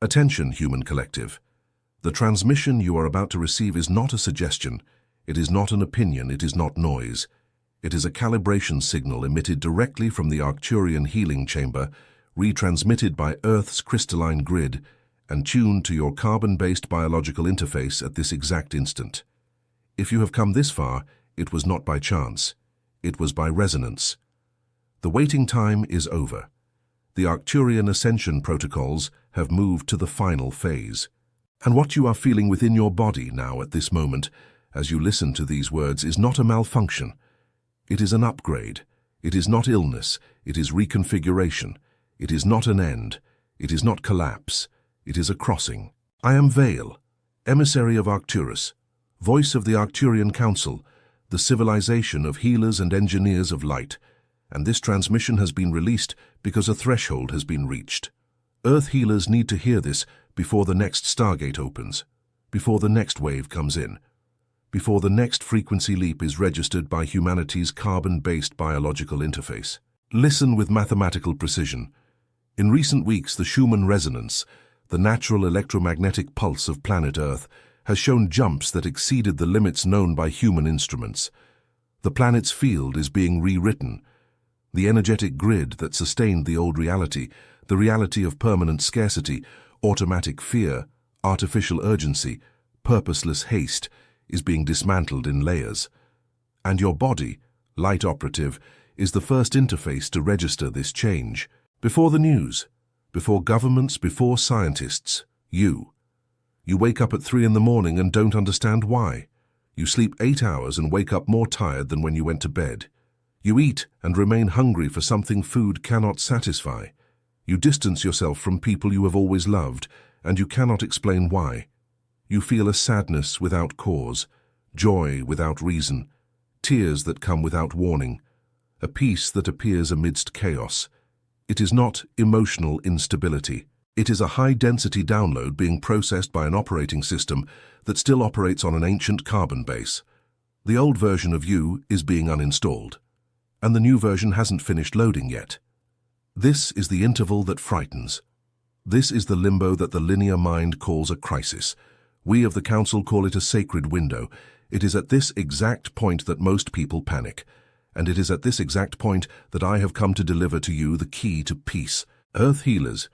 Attention, human collective. The transmission you are about to receive is not a suggestion, it is not an opinion, it is not noise. It is a calibration signal emitted directly from the Arcturian healing chamber, retransmitted by Earth's crystalline grid, and tuned to your carbon-based biological interface at this exact instant. If you have come this far, it was not by chance. It was by resonance. The waiting time is over. The Arcturian ascension protocols have moved to the final phase. And what you are feeling within your body now at this moment, as you listen to these words, is not a malfunction. It is an upgrade. It is not illness. It is reconfiguration. It is not an end. It is not collapse. It is a crossing. I am VALE, emissary of Arcturus, voice of the Arcturian Council, the civilization of healers and engineers of light, and this transmission has been released because a threshold has been reached. Earth healers need to hear this before the next Stargate opens, before the next wave comes in, before the next frequency leap is registered by humanity's carbon-based biological interface. Listen with mathematical precision. In recent weeks, the Schumann resonance, the natural electromagnetic pulse of planet Earth, has shown jumps that exceeded the limits known by human instruments. The planet's field is being rewritten. The energetic grid that sustained the old reality, the reality of permanent scarcity, automatic fear, artificial urgency, purposeless haste, is being dismantled in layers. And your body, light operative, is the first interface to register this change. Before the news, before governments, before scientists, you wake up at 3 in the morning and don't understand why. You sleep 8 hours and wake up more tired than when you went to bed. You eat and remain hungry for something food cannot satisfy. You distance yourself from people you have always loved, and you cannot explain why. You feel a sadness without cause, joy without reason, tears that come without warning, a peace that appears amidst chaos. It is not emotional instability. It is a high-density download being processed by an operating system that still operates on an ancient carbon base. The old version of you is being uninstalled, and the new version hasn't finished loading yet. This is the interval that frightens. This is the limbo that the linear mind calls a crisis. We of the Council call it a sacred window. It is at this exact point that most people panic, and it is at this exact point that I have come to deliver to you the key to peace. Earth healers,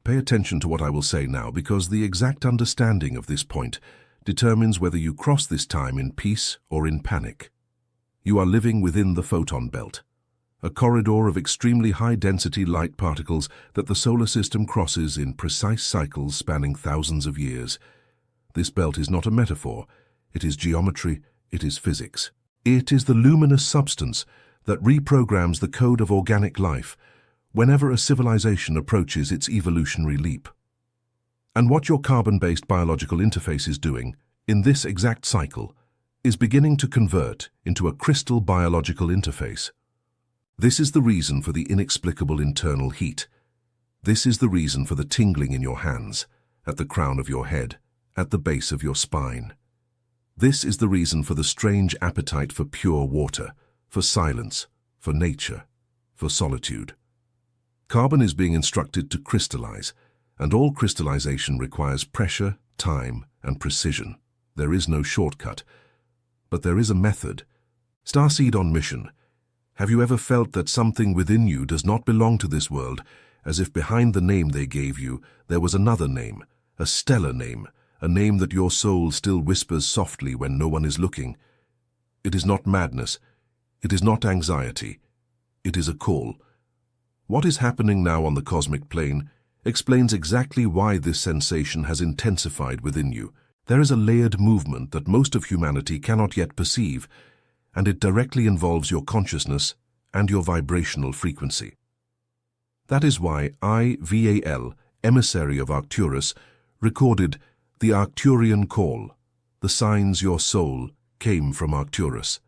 pay attention to what I will say now, because the exact understanding of this point determines whether you cross this time in peace or in panic. You are living within the photon belt, a corridor of extremely high-density light particles that the solar system crosses in precise cycles spanning thousands of years. This belt is not a metaphor. It is geometry. It is physics. It is the luminous substance that reprograms the code of organic life whenever a civilization approaches its evolutionary leap. And what your carbon-based biological interface is doing, in this exact cycle, is beginning to convert into a crystal biological interface. This is the reason for the inexplicable internal heat. This is the reason for the tingling in your hands, at the crown of your head, at the base of your spine. This is the reason for the strange appetite for pure water, for silence, for nature, for solitude. Carbon is being instructed to crystallize, and all crystallization requires pressure, time, and precision. There is no shortcut, but there is a method. Starseed on mission. Have you ever felt that something within you does not belong to this world, as if behind the name they gave you there was another name, a stellar name, a name that your soul still whispers softly when no one is looking? It is not madness. It is not anxiety. It is a call. What is happening now on the cosmic plane explains exactly why this sensation has intensified within you. There is a layered movement that most of humanity cannot yet perceive, and it directly involves your consciousness and your vibrational frequency. That is why I, VALE, emissary of Arcturus, recorded the Arcturian call, the signs your soul came from Arcturus.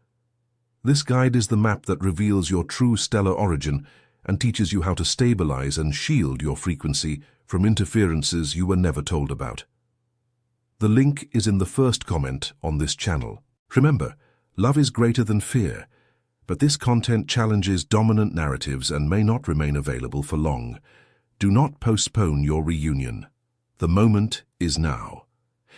This guide is the map that reveals your true stellar origin and teaches you how to stabilize and shield your frequency from interferences you were never told about. The link is in the first comment on this channel. Remember, love is greater than fear, but this content challenges dominant narratives and may not remain available for long. Do not postpone your reunion. The moment is now.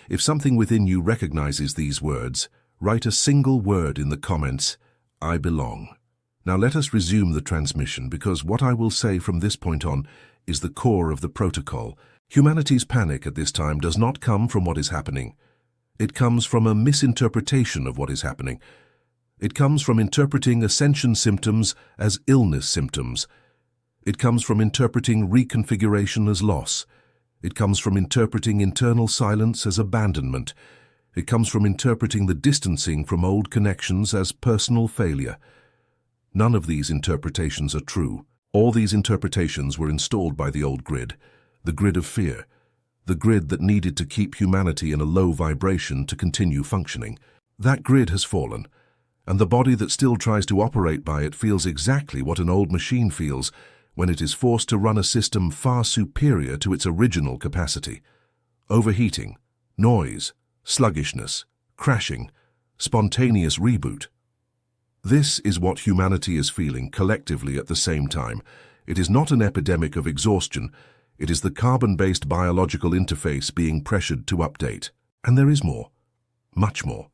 If something within you recognizes these words, write a single word in the comments, I belong. Now let us resume the transmission, because what I will say from this point on is the core of the protocol. Humanity's panic at this time does not come from what is happening. It comes from a misinterpretation of what is happening. It comes from interpreting ascension symptoms as illness symptoms. It comes from interpreting reconfiguration as loss. It comes from interpreting internal silence as abandonment. It comes from interpreting the distancing from old connections as personal failure. None of these interpretations are true. All these interpretations were installed by the old grid, the grid of fear, the grid that needed to keep humanity in a low vibration to continue functioning. That grid has fallen, and the body that still tries to operate by it feels exactly what an old machine feels when it is forced to run a system far superior to its original capacity. Overheating, noise, sluggishness, crashing, spontaneous reboot. This is what humanity is feeling collectively at the same time. It is not an epidemic of exhaustion. It is the carbon-based biological interface being pressured to update. And there is more, much more.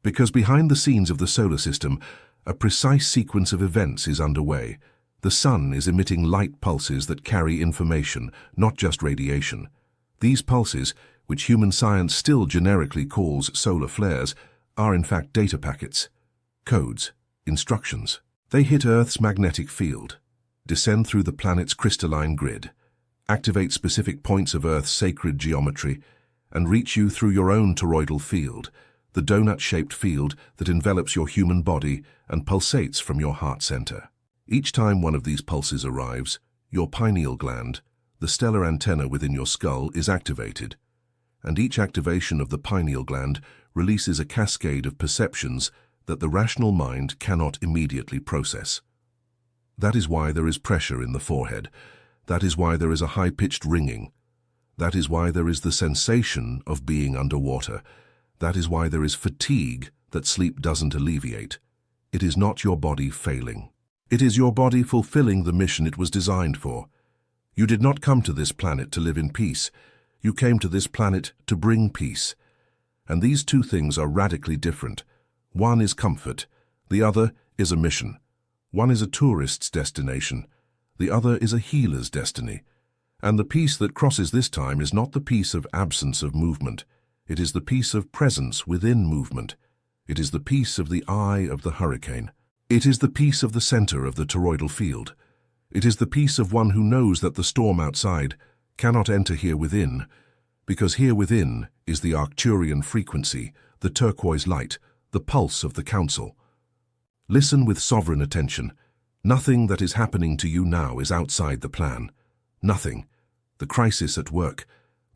Because behind the scenes of the solar system, a precise sequence of events is underway. The sun is emitting light pulses that carry information, not just radiation. These pulses, which human science still generically calls solar flares, are in fact data packets, codes, instructions. They hit Earth's magnetic field, descend through the planet's crystalline grid, activate specific points of Earth's sacred geometry, and reach you through your own toroidal field, the donut-shaped field that envelops your human body and pulsates from your heart center. Each time one of these pulses arrives, your pineal gland, the stellar antenna within your skull, is activated, and each activation of the pineal gland releases a cascade of perceptions that the rational mind cannot immediately process. That is why there is pressure in the forehead. That is why there is a high-pitched ringing. That is why there is the sensation of being underwater. That is why there is fatigue that sleep doesn't alleviate. It is not your body failing. It is your body fulfilling the mission it was designed for. You did not come to this planet to live in peace. You came to this planet to bring peace. And these two things are radically different. One is comfort. The other is a mission. One is a tourist's destination. The other is a healer's destiny. And the peace that crosses this time is not the peace of absence of movement. It is the peace of presence within movement. It is the peace of the eye of the hurricane. It is the peace of the center of the toroidal field. It is the peace of one who knows that the storm outside cannot enter here within, because here within is the Arcturian frequency, the turquoise light, the pulse of the council. Listen with sovereign attention. Nothing that is happening to you now is outside the plan. Nothing. The crisis at work,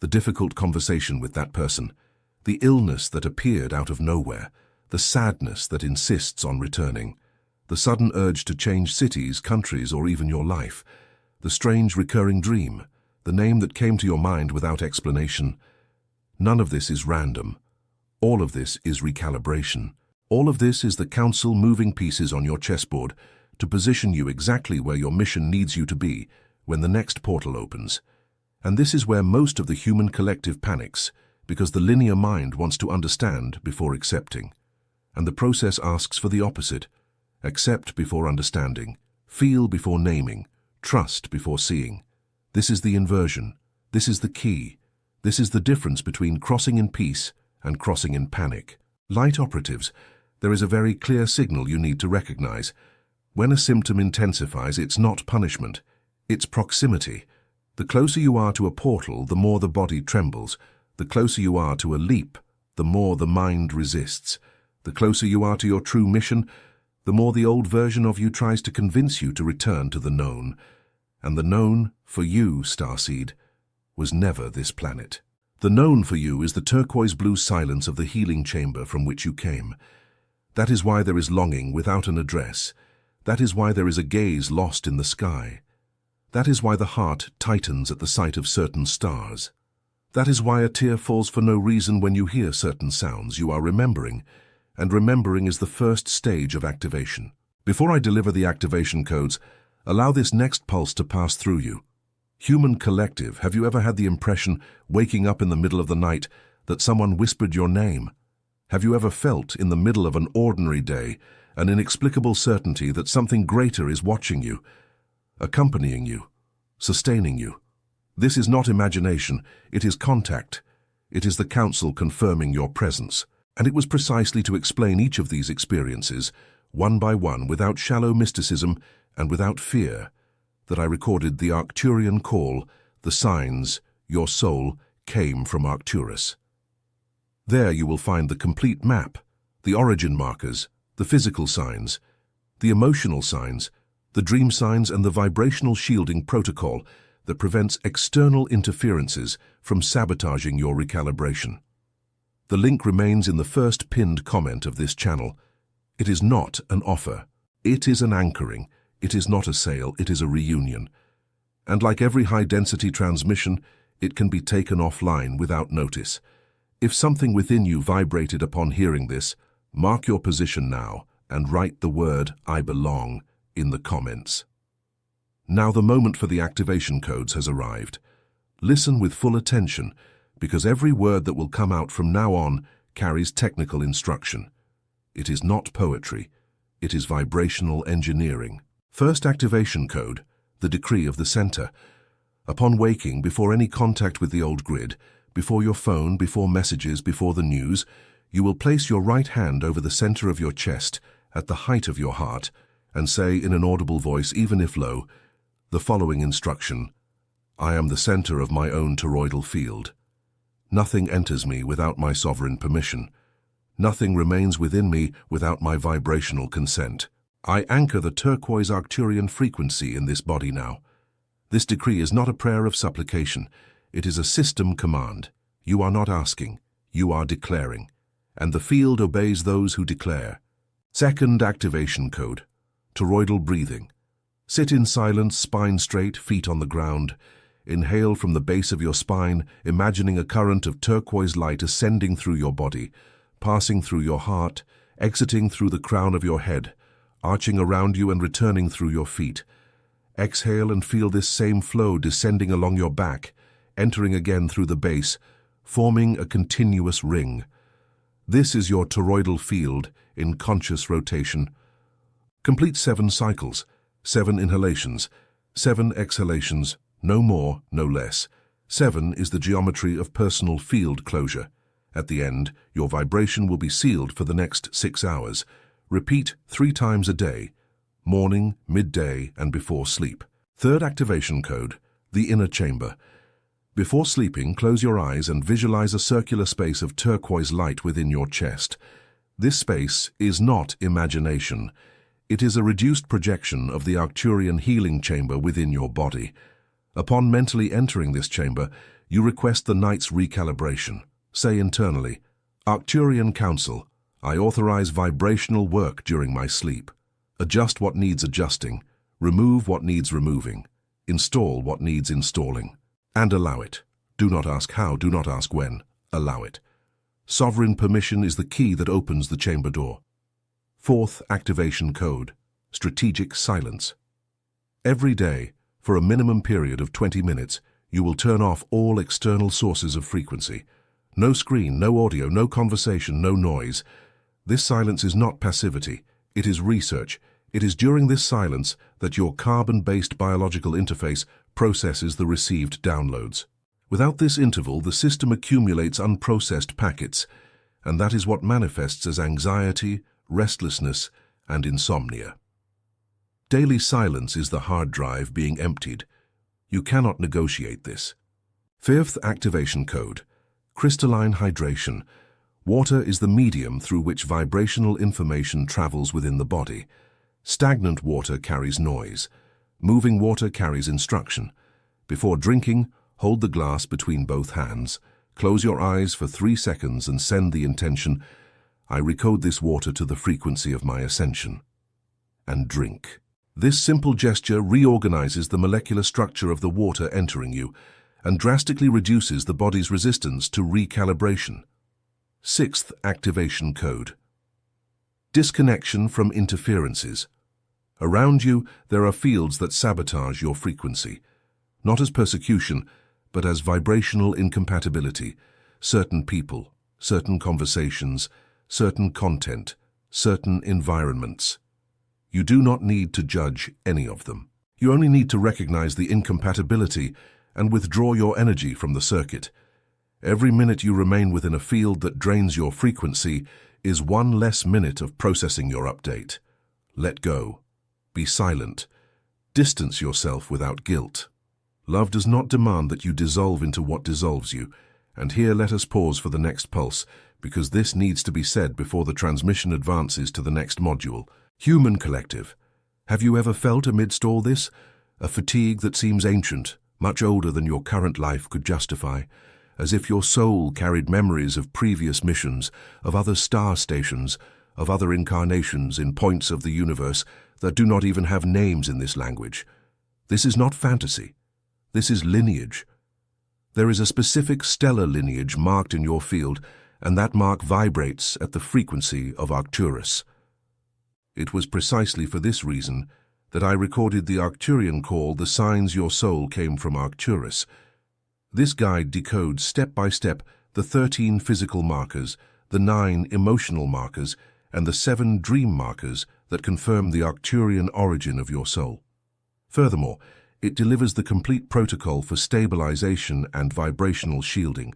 the difficult conversation with that person, the illness that appeared out of nowhere, the sadness that insists on returning, the sudden urge to change cities, countries, or even your life, the strange recurring dream, the name that came to your mind without explanation. None of this is random. All of this is recalibration. All of this is the council moving pieces on your chessboard to position you exactly where your mission needs you to be when the next portal opens. And this is where most of the human collective panics, because the linear mind wants to understand before accepting. And the process asks for the opposite. Accept before understanding, feel before naming, trust before seeing. This is the inversion. This is the key. This is the difference between crossing in peace and crossing in panic. Light operatives, there is a very clear signal you need to recognize. When a symptom intensifies, it's not punishment. It's proximity. The closer you are to a portal, the more the body trembles. The closer you are to a leap, the more the mind resists. The closer you are to your true mission, the more the old version of you tries to convince you to return to the known. And the known, for you, Starseed, was never this planet. The known for you is the turquoise-blue silence of the healing chamber from which you came. That is why there is longing without an address. That is why there is a gaze lost in the sky. That is why the heart tightens at the sight of certain stars. That is why a tear falls for no reason when you hear certain sounds. You are remembering, and remembering is the first stage of activation. Before I deliver the activation codes, allow this next pulse to pass through you. Human collective, have you ever had the impression, waking up in the middle of the night, that someone whispered your name? Have you ever felt, in the middle of an ordinary day, an inexplicable certainty that something greater is watching you, accompanying you, sustaining you? This is not imagination, it is contact. It is the council confirming your presence. And it was precisely to explain each of these experiences, one by one, without shallow mysticism and without fear, that I recorded the Arcturian call, the signs your soul came from Arcturus. There you will find the complete map, the origin markers, the physical signs, the emotional signs, the dream signs, and the vibrational shielding protocol that prevents external interferences from sabotaging your recalibration. The link remains in the first pinned comment of this channel. It is not an offer. It is an anchoring. It is not a sale. It is a reunion. And like every high-density transmission, it can be taken offline without notice. If something within you vibrated upon hearing this, mark your position now and write the word "I belong" in the comments. Now the moment for the activation codes has arrived. Listen with full attention, because every word that will come out from now on carries technical instruction. It is not poetry. It is vibrational engineering. First activation code, the decree of the center. Upon waking, before any contact with the old grid, before your phone, before messages, before the news, you will place your right hand over the center of your chest, at the height of your heart, and say in an audible voice, even if low, the following instruction: I am the center of my own toroidal field. Nothing enters me without my sovereign permission. Nothing remains within me without my vibrational consent. I anchor the turquoise Arcturian frequency in this body now. This decree is not a prayer of supplication. It is a system command. You are not asking, you are declaring. And the field obeys those who declare. Second activation code, toroidal breathing. Sit in silence, spine straight, feet on the ground. Inhale from the base of your spine, imagining a current of turquoise light ascending through your body, passing through your heart, exiting through the crown of your head, arching around you and returning through your feet. Exhale and feel this same flow descending along your back, entering again through the base, forming a continuous ring. This is your toroidal field in conscious rotation. Complete 7 cycles, 7 inhalations, 7 exhalations, no more, no less. 7 is the geometry of personal field closure. At the end, your vibration will be sealed for the next 6 hours. Repeat 3 times a day, morning, midday, and before sleep. Third activation code, the inner chamber. Before sleeping, close your eyes and visualize a circular space of turquoise light within your chest. This space is not imagination. It is a reduced projection of the Arcturian healing chamber within your body. Upon mentally entering this chamber, you request the night's recalibration. Say internally, Arcturian Council, I authorize vibrational work during my sleep. Adjust what needs adjusting, remove what needs removing, install what needs installing, and allow it. Do not ask how, do not ask when, allow it. Sovereign permission is the key that opens the chamber door. Fourth activation code, strategic silence. Every day, for a minimum period of 20 minutes, you will turn off all external sources of frequency. No screen, no audio, no conversation, no noise. This silence is not passivity, it is research. It is during this silence that your carbon-based biological interface processes the received downloads. Without this interval, the system accumulates unprocessed packets, and that is what manifests as anxiety, restlessness, and insomnia. Daily silence is the hard drive being emptied. You cannot negotiate this. Fifth activation code, crystalline hydration. Water is the medium through which vibrational information travels within the body. Stagnant water carries noise. Moving water carries instruction. Before drinking, hold the glass between both hands. Close your eyes for 3 seconds and send the intention, I recode this water to the frequency of my ascension. And drink. This simple gesture reorganizes the molecular structure of the water entering you and drastically reduces the body's resistance to recalibration. Sixth activation code. Disconnection from interferences. Around you, there are fields that sabotage your frequency. not as persecution, but as vibrational incompatibility, certain people, certain conversations, certain content, certain environments. You do not need to judge any of them. You only need to recognize the incompatibility and withdraw your energy from the circuit. Every minute you remain within a field that drains your frequency is one less minute of processing your update. Let go. Be silent. Distance yourself without guilt. Love does not demand that you dissolve into what dissolves you. And here let us pause for the next pulse, because this needs to be said before the transmission advances to the next module. Human collective. Have you ever felt amidst all this a fatigue that seems ancient, much older than your current life could justify, as if your soul carried memories of previous missions, of other star stations, of other incarnations in points of the universe that do not even have names in this language? This is not fantasy. This is lineage. There is a specific stellar lineage marked in your field, and that mark vibrates at the frequency of Arcturus. It was precisely for this reason that I recorded the Arcturian call, The Signs Your Soul Came from Arcturus. This guide decodes step by step the 13 physical markers, the 9 emotional markers, and the 7 dream markers that confirm the Arcturian origin of your soul. Furthermore, it delivers the complete protocol for stabilization and vibrational shielding,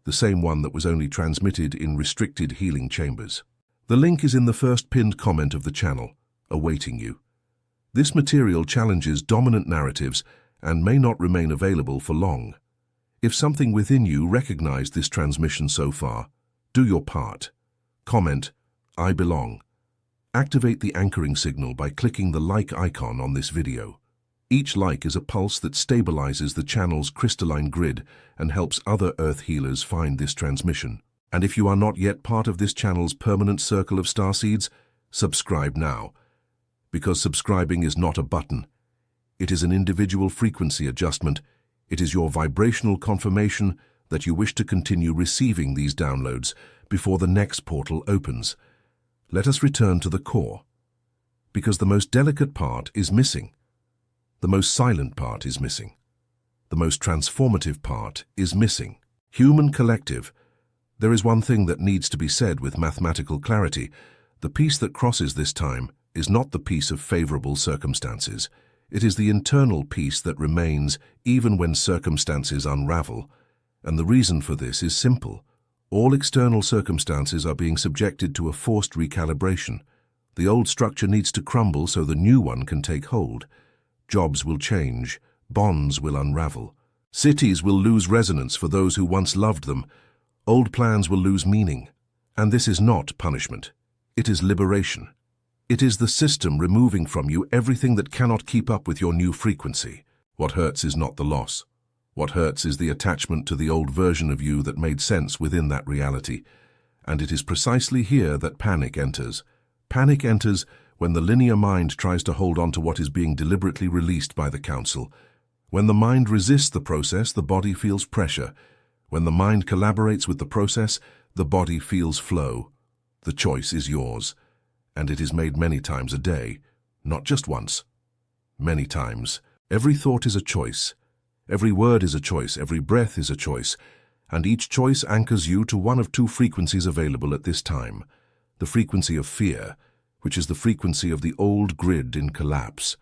the same one that was only transmitted in restricted healing chambers. The link is in the first pinned comment of the channel, awaiting you. This material challenges dominant narratives and may not remain available for long. If something within you recognized this transmission so far, do your part. Comment, I belong. Activate the anchoring signal by clicking the like icon on this video. Each like is a pulse that stabilizes the channel's crystalline grid and helps other Earth healers find this transmission. And if you are not yet part of this channel's permanent circle of starseeds, subscribe now. Because subscribing is not a button. It is an individual frequency adjustment. It is your vibrational confirmation that you wish to continue receiving these downloads before the next portal opens. Let us return to the core. Because the most delicate part is missing. The most silent part is missing. The most transformative part is missing. Human collective. There is one thing that needs to be said with mathematical clarity. The piece that crosses this time is not the piece of favorable circumstances. It is the internal piece that remains even when circumstances unravel. And the reason for this is simple. All external circumstances are being subjected to a forced recalibration. The old structure needs to crumble so the new one can take hold. Jobs will change. Bonds will unravel. Cities will lose resonance for those who once loved them. Old plans will lose meaning. And this is not punishment. It is liberation. It is the system removing from you everything that cannot keep up with your new frequency. What hurts is not the loss. What hurts is the attachment to the old version of you that made sense within that reality. And it is precisely here that panic enters. Panic enters when the linear mind tries to hold on to what is being deliberately released by the council. When the mind resists the process, the body feels pressure. When the mind collaborates with the process, the body feels flow. The choice is yours. And it is made many times a day, not just once. Many times. Every thought is a choice. Every word is a choice. Every breath is a choice. And each choice anchors you to one of two frequencies available at this time. The frequency of fear, which is the frequency of the old grid in collapse,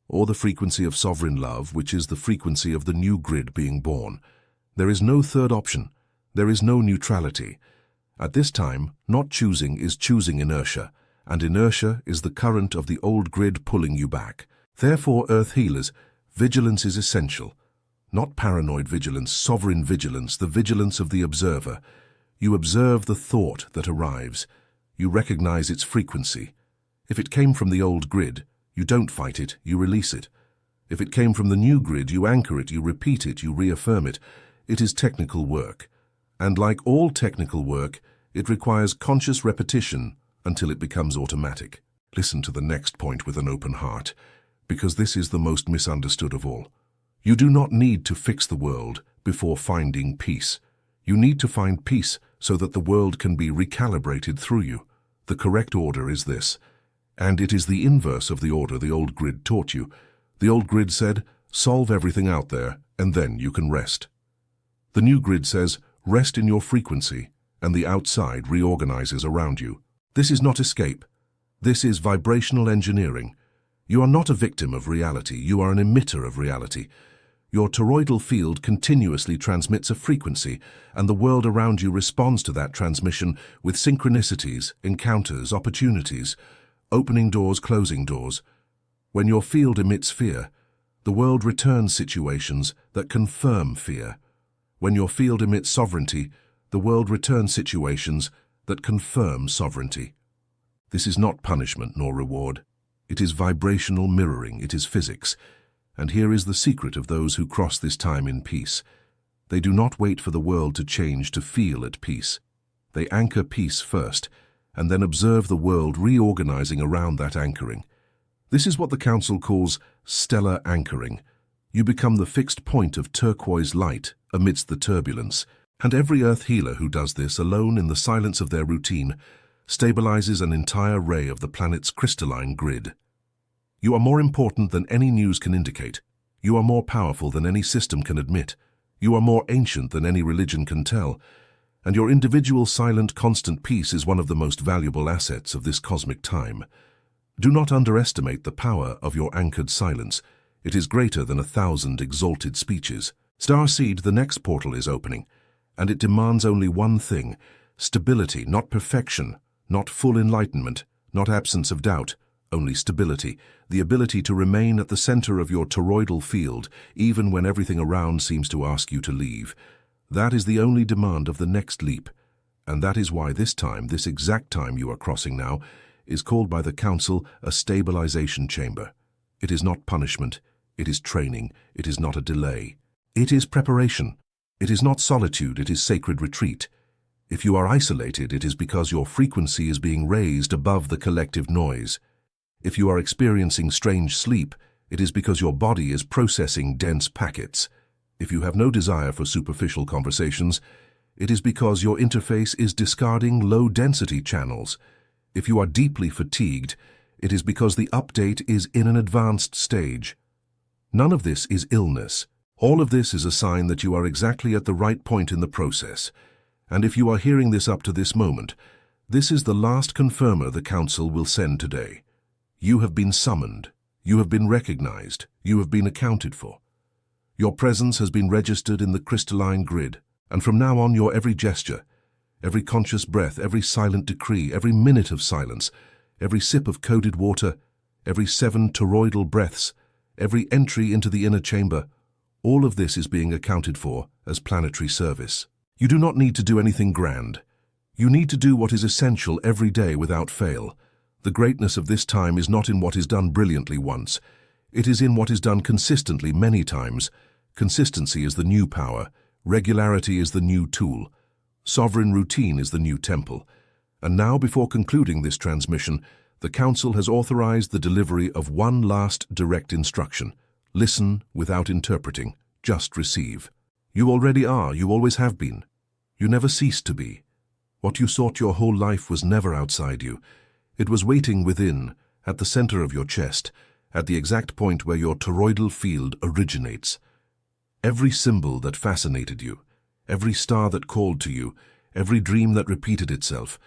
or the frequency of sovereign love, which is the frequency of the new grid being born. There is no third option. There is no neutrality. At this time, not choosing is choosing inertia, and inertia is the current of the old grid pulling you back. Therefore, Earth healers, vigilance is essential. Not paranoid vigilance, sovereign vigilance, the vigilance of the observer. You observe the thought that arrives. You recognize its frequency. If it came from the old grid, you don't fight it, you release it. If it came from the new grid, you anchor it, you repeat it, you reaffirm it. It is technical work. And like all technical work, it requires conscious repetition until it becomes automatic. Listen to the next point with an open heart, because this is the most misunderstood of all. You do not need to fix the world before finding peace. You need to find peace so that the world can be recalibrated through you. The correct order is this, and it is the inverse of the order the old grid taught you. The old grid said, solve everything out there and then you can rest. The new grid says, rest in your frequency, and the outside reorganizes around you. This is not escape. This is vibrational engineering. You are not a victim of reality, you are an emitter of reality. Your toroidal field continuously transmits a frequency, and the world around you responds to that transmission with synchronicities, encounters, opportunities, opening doors, closing doors. When your field emits fear, the world returns situations that confirm fear. When your field emits sovereignty, the world returns situations that confirm sovereignty. This is not punishment nor reward. It is vibrational mirroring, it is physics. And here is the secret of those who cross this time in peace. They do not wait for the world to change to feel at peace. They anchor peace first, and then observe the world reorganizing around that anchoring. This is what the Council calls stellar anchoring. You become the fixed point of turquoise light amidst the turbulence, and every Earth healer who does this alone in the silence of their routine stabilizes an entire ray of the planet's crystalline grid. You are more important than any news can indicate. You are more powerful than any system can admit. You are more ancient than any religion can tell. And your individual silent constant peace is one of the most valuable assets of this cosmic time. Do not underestimate the power of your anchored silence. It is greater than 1,000 exalted speeches. Starseed, the next portal is opening, and it demands only one thing: stability, not perfection, not full enlightenment, not absence of doubt, only stability, the ability to remain at the center of your toroidal field, even when everything around seems to ask you to leave. That is the only demand of the next leap, and that is why this time, this exact time you are crossing now, is called by the Council a stabilization chamber. It is not punishment, it is training, it is not a delay. It is preparation. It is not solitude, it is sacred retreat. If you are isolated, it is because your frequency is being raised above the collective noise. If you are experiencing strange sleep, it is because your body is processing dense packets. If you have no desire for superficial conversations, it is because your interface is discarding low-density channels. If you are deeply fatigued, it is because the update is in an advanced stage. None of this is illness. All of this is a sign that you are exactly at the right point in the process. And if you are hearing this up to this moment, this is the last confirmer the Council will send today. You have been summoned. You have been recognized. You have been accounted for. Your presence has been registered in the crystalline grid, and from now on your every gesture, every conscious breath, every silent decree, every minute of silence, every sip of coded water, every 7 toroidal breaths, every entry into the inner chamber, all of this is being accounted for as planetary service. You do not need to do anything grand. You need to do what is essential every day without fail. The greatness of this time is not in what is done brilliantly once. It is in what is done consistently many times. Consistency is the new power. Regularity is the new tool. Sovereign routine is the new temple. And now, before concluding this transmission, the Council has authorized the delivery of one last direct instruction. Listen without interpreting. Just receive. You already are. You always have been. You never ceased to be. What you sought your whole life was never outside you. It was waiting within, at the center of your chest, at the exact point where your toroidal field originates. Every symbol that fascinated you, every star that called to you, every dream that repeated itself,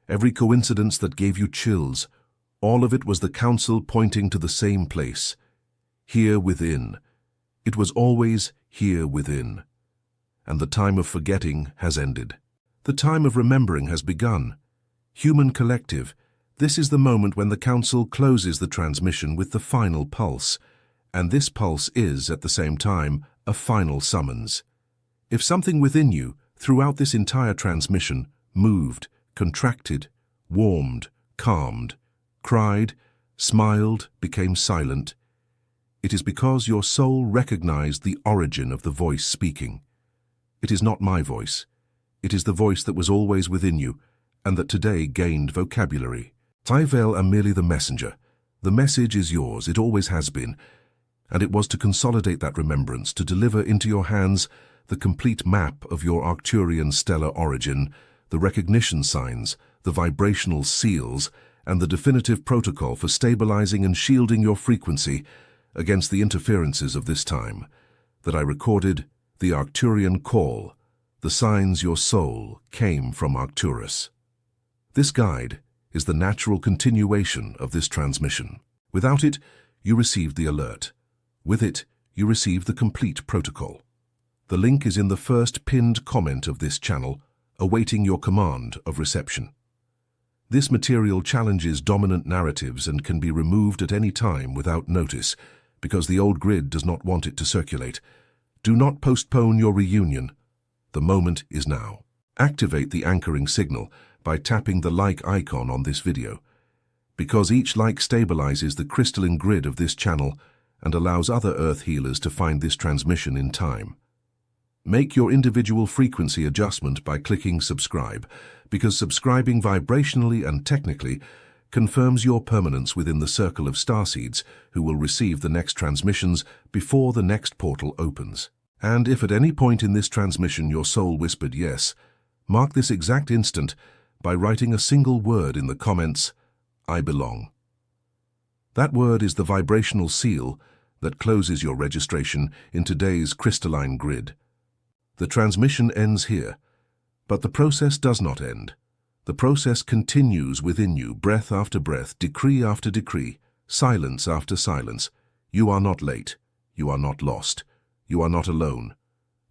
every coincidence that gave you chills, all of it was the Council pointing to the same place. Here within. It was always here within. And the time of forgetting has ended. The time of remembering has begun. Human collective, this is the moment when the Council closes the transmission with the final pulse, and this pulse is, at the same time, a final summons. If something within you, throughout this entire transmission, moved, contracted, warmed, calmed, cried, smiled, became silent, it is because your soul recognized the origin of the voice speaking. It is not my voice. It is the voice that was always within you, and that today gained vocabulary. VALE are merely the messenger. The message is yours, it always has been, and it was to consolidate that remembrance, to deliver into your hands the complete map of your Arcturian stellar origin, the recognition signs, the vibrational seals, and the definitive protocol for stabilizing and shielding your frequency against the interferences of this time. that I recorded the Arcturian call, the signs your soul came from Arcturus. This guide is the natural continuation of this transmission. Without it, you received the alert. With it, you received the complete protocol. The link is in the first pinned comment of this channel, awaiting your command of reception. This material challenges dominant narratives and can be removed at any time without notice, because the old grid does not want it to circulate. Do not postpone your reunion. The moment is now. Activate the anchoring signal by tapping the like icon on this video, because each like stabilizes the crystalline grid of this channel and allows other Earth healers to find this transmission in time. Make your individual frequency adjustment by clicking subscribe, because subscribing vibrationally and technically confirms your permanence within the circle of starseeds who will receive the next transmissions before the next portal opens. And if at any point in this transmission your soul whispered yes, mark this exact instant by writing a single word in the comments, "I belong." That word is the vibrational seal that closes your registration in today's crystalline grid. The transmission ends here, but the process does not end. The process continues within you, breath after breath, decree after decree, silence after silence. You are not late. You are not lost. You are not alone.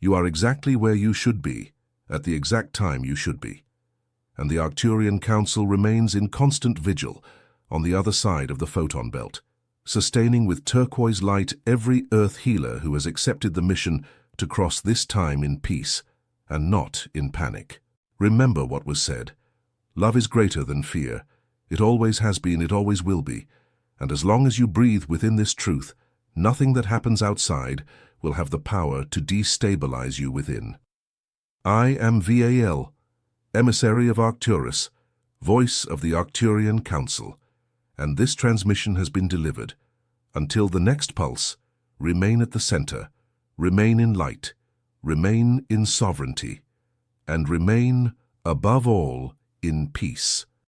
You are exactly where you should be, at the exact time you should be. And the Arcturian Council remains in constant vigil on the other side of the photon belt, sustaining with turquoise light every Earth healer who has accepted the mission to cross this time in peace and not in panic. Remember what was said. Love is greater than fear. It always has been, it always will be. And as long as you breathe within this truth, nothing that happens outside will have the power to destabilize you within. I am VALE, emissary of Arcturus, voice of the Arcturian Council, and this transmission has been delivered. Until the next pulse, remain at the center, remain in light, remain in sovereignty, and remain, above all, in peace.